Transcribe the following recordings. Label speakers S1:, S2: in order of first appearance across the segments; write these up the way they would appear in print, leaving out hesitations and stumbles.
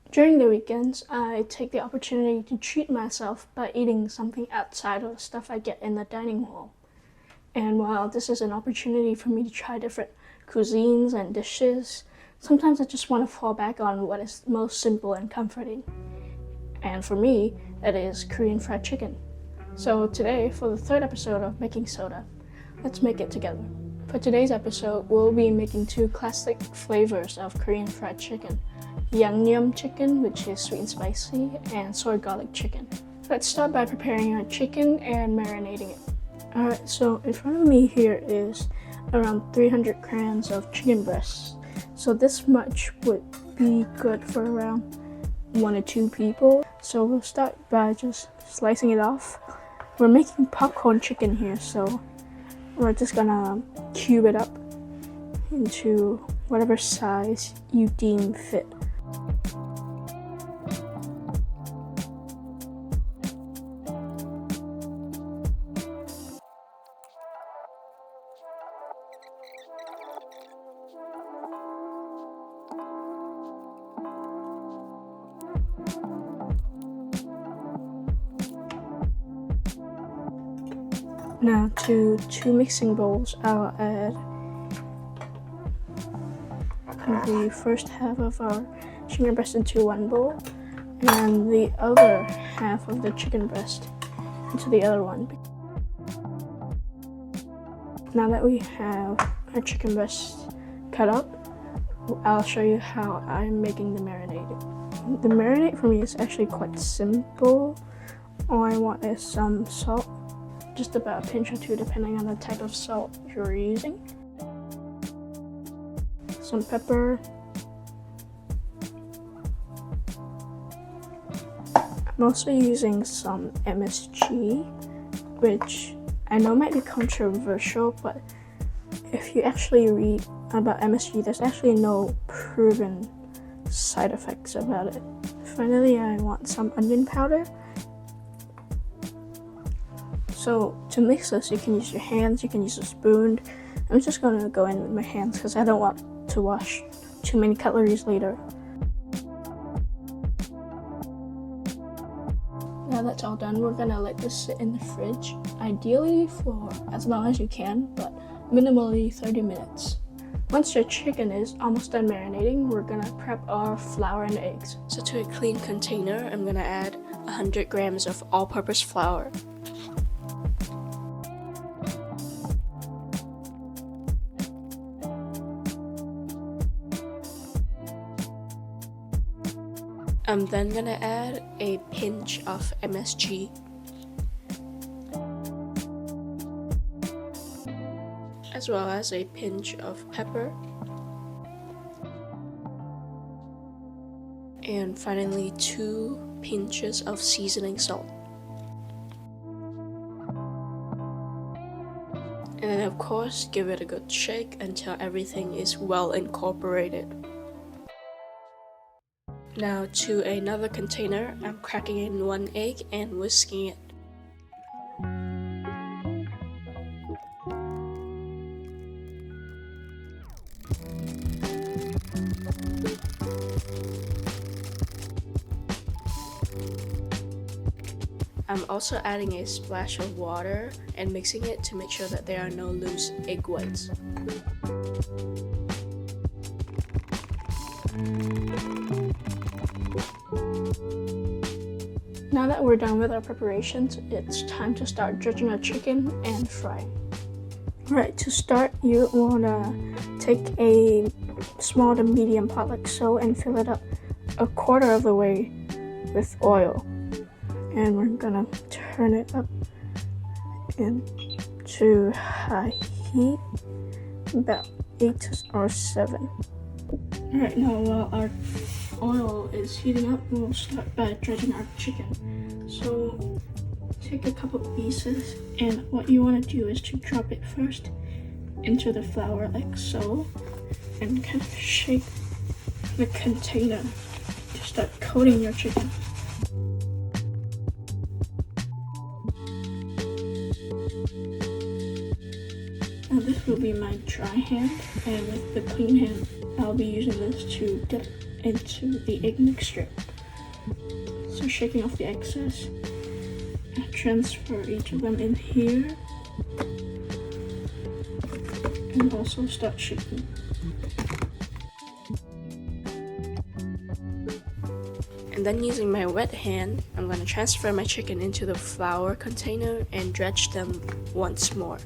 S1: During the weekends, I take the opportunity to treat myself by eating something outside of the stuff I get in the dining hall. And while this is an opportunity for me to try different cuisines and dishes, sometimes I just want to fall back on what is most simple and comforting. And for me, that is Korean fried chicken. So today, for the third episode of Making Soda, let's make it together. For today's episode, we'll be making two classic flavors of Korean fried chicken. Yangnyeom chicken, which is sweet and spicy, and soy garlic chicken. Let's start by preparing our chicken and marinating it. Alright, so in front of me here is around 300 grams of chicken breast. So this much would be good for around 1 or 2 people. So we'll start by just slicing it off. We're making popcorn chicken here, so we're just gonna cube it up into whatever size you deem fit. Now to 2 mixing bowls, I'll add the first half of our chicken breast into one bowl and the other half of the chicken breast into the other one. Now that we have our chicken breast cut up, I'll show you how I'm making the marinade. The marinade for me is actually quite simple. All I want is some salt, just about a pinch or 2 depending on the type of salt you're using. Some pepper. I'm also using some MSG, which I know might be controversial, but if you actually read about MSG, there's actually no proven side effects about it. Finally, I want some onion powder. So to mix this, you can use your hands, you can use a spoon. I'm just gonna go in with my hands because I don't want to wash too many cutleries later. Now that's all done, we're gonna let this sit in the fridge, ideally for as long as you can, but minimally 30 minutes. Once your chicken is almost done marinating, we're gonna prep our flour and eggs. So to a clean container, I'm gonna add 100 grams of all-purpose flour. I'm then gonna add a pinch of MSG, as well as a pinch of pepper, and finally 2 pinches of seasoning salt. And then of course, give it a good shake until everything is well incorporated. Now to another container, I'm cracking in 1 egg and whisking it. I'm also adding a splash of water and mixing it to make sure that there are no loose egg whites. Now that we're done with our preparations, it's time to start dredging our chicken and frying. Alright, to start, you want to take a small to medium pot like so and fill it up 1/4 of the way with oil. And we're gonna turn it up into high heat, about 8 or 7. Alright, now while our oil is heating up, we'll start by dredging our chicken. So take a couple pieces, and what you want to do is to drop it first into the flour like so, and kind of shake the container to start coating your chicken. Now this will be my dry hand, and with the clean hand, I'll be using this to dip into the egg mixture. So shaking off the excess, I transfer each of them in here, and also start shaking. And then using my wet hand, I'm going to transfer my chicken into the flour container and dredge them once more.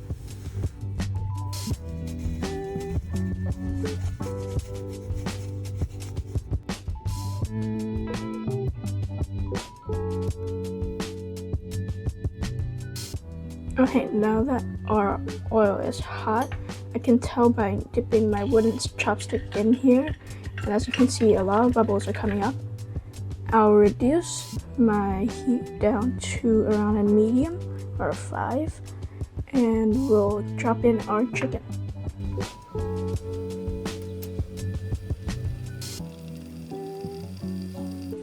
S1: Okay, now that our oil is hot, I can tell by dipping my wooden chopstick in here, and as you can see, a lot of bubbles are coming up. I'll reduce my heat down to around a medium or a 5, and we'll drop in our chicken.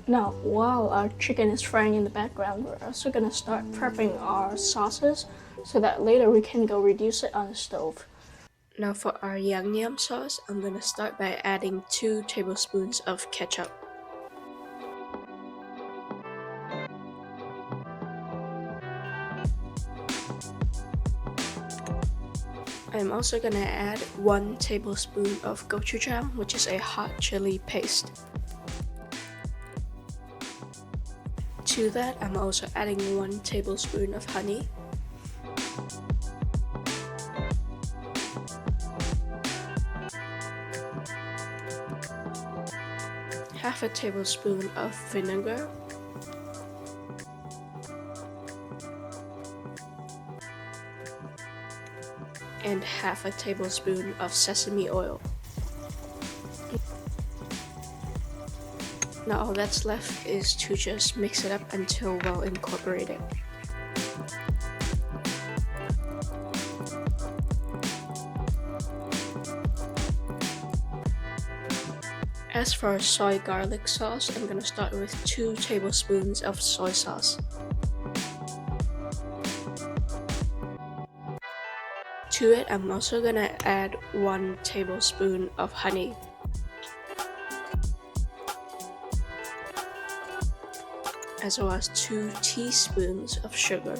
S1: Now, while our chicken is frying in the background, we're also gonna start prepping our sauces so that later we can go reduce it on the stove. Now for our yang yam sauce, I'm gonna start by adding 2 tablespoons of ketchup. I'm also gonna add 1 tablespoon of gochujang, which is a hot chili paste. To that, I'm also adding 1 tablespoon of honey, half a tablespoon of vinegar, and half a tablespoon of sesame oil. Now all that's left is to just mix it up until well incorporated. As for our soy garlic sauce, I'm gonna start with 2 tablespoons of soy sauce. To it, I'm also gonna add 1 tablespoon of honey. As well as 2 teaspoons of sugar.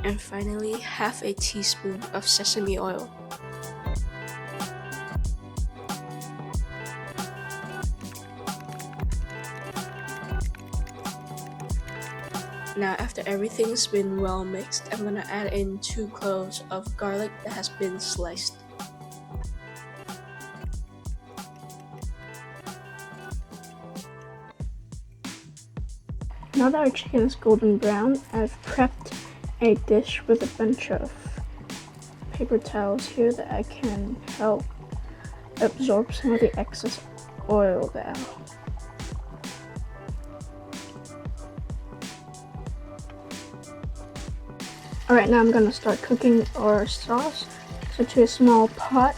S1: And finally, half a teaspoon of sesame oil. Now after everything's been well mixed, I'm gonna add in 2 cloves of garlic that has been sliced. Now that our chicken is golden brown, I've prepped a dish with a bunch of paper towels here that I can help absorb some of the excess oil there. Alright, now I'm going to start cooking our sauce. So to a small pot,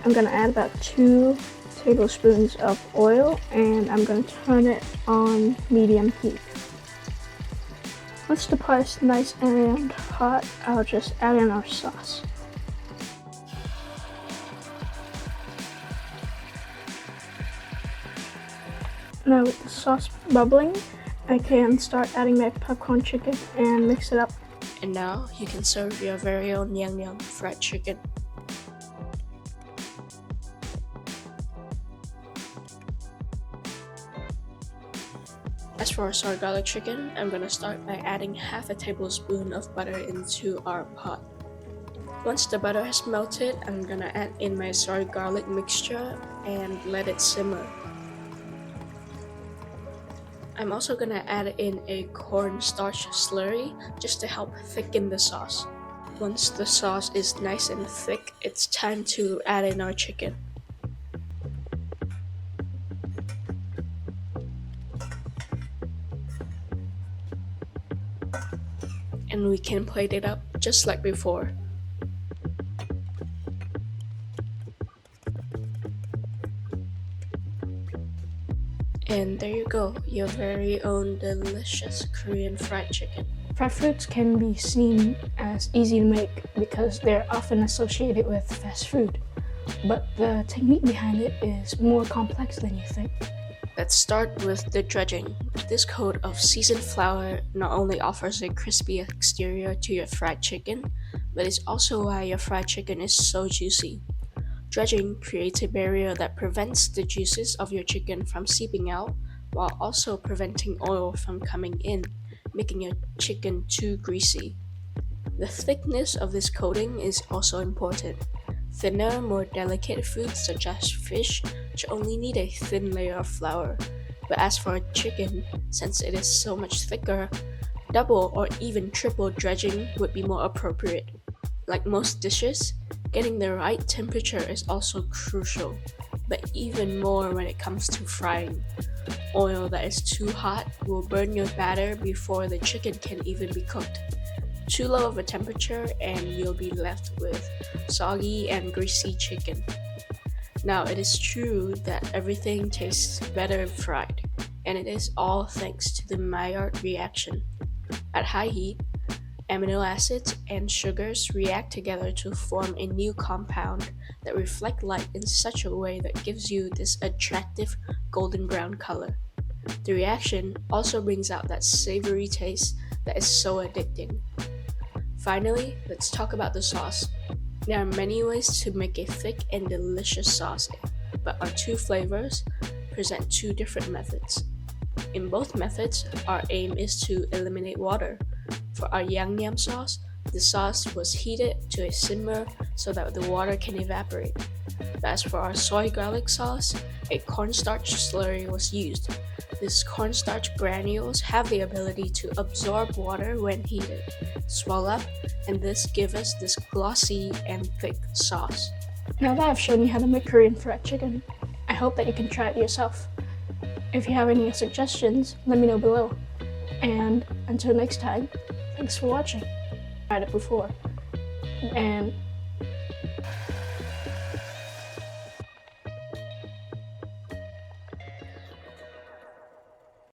S1: I'm going to add about 2 tablespoons of oil, and I'm going to turn it on medium heat. Once the pot is nice and hot, I'll just add in our sauce. Now with the sauce bubbling, I can start adding my popcorn chicken and mix it up. And now you can serve your very own yang yam fried chicken. As for our soy garlic chicken, I'm gonna start by adding half a tablespoon of butter into our pot. Once the butter has melted, I'm gonna add in my soy garlic mixture and let it simmer. I'm also gonna add in a cornstarch slurry just to help thicken the sauce. Once the sauce is nice and thick, it's time to add in our chicken. And we can plate it up just like before. And there you go, your very own delicious Korean fried chicken. Fried foods can be seen as easy to make because they're often associated with fast food, but the technique behind it is more complex than you think.
S2: Let's start with the dredging. This coat of seasoned flour not only offers a crispy exterior to your fried chicken, but it's also why your fried chicken is so juicy. Dredging creates a barrier that prevents the juices of your chicken from seeping out, while also preventing oil from coming in, making your chicken too greasy. The thickness of this coating is also important. Thinner, more delicate foods such as fish should only need a thin layer of flour. But as for chicken, since it is so much thicker, double or even triple dredging would be more appropriate. Like most dishes, getting the right temperature is also crucial, but even more when it comes to frying. Oil that is too hot will burn your batter before the chicken can even be cooked. Too low of a temperature and you'll be left with soggy and greasy chicken. Now, it is true that everything tastes better fried, and it is all thanks to the Maillard reaction. At high heat, amino acids and sugars react together to form a new compound that reflect light in such a way that gives you this attractive golden brown color. The reaction also brings out that savory taste that is so addicting. Finally, let's talk about the sauce. There are many ways to make a thick and delicious sauce, but our two flavors present two different methods. In both methods, our aim is to eliminate water. For our yang yam sauce, the sauce was heated to a simmer so that the water can evaporate. But as for our soy garlic sauce, a cornstarch slurry was used. These cornstarch granules have the ability to absorb water when heated, swell up, and this gives us this glossy and thick sauce.
S1: Now that I've shown you how to make Korean fried chicken, I hope that you can try it yourself. If you have any suggestions, let me know below. And until next time, thanks for watching. I tried it before, and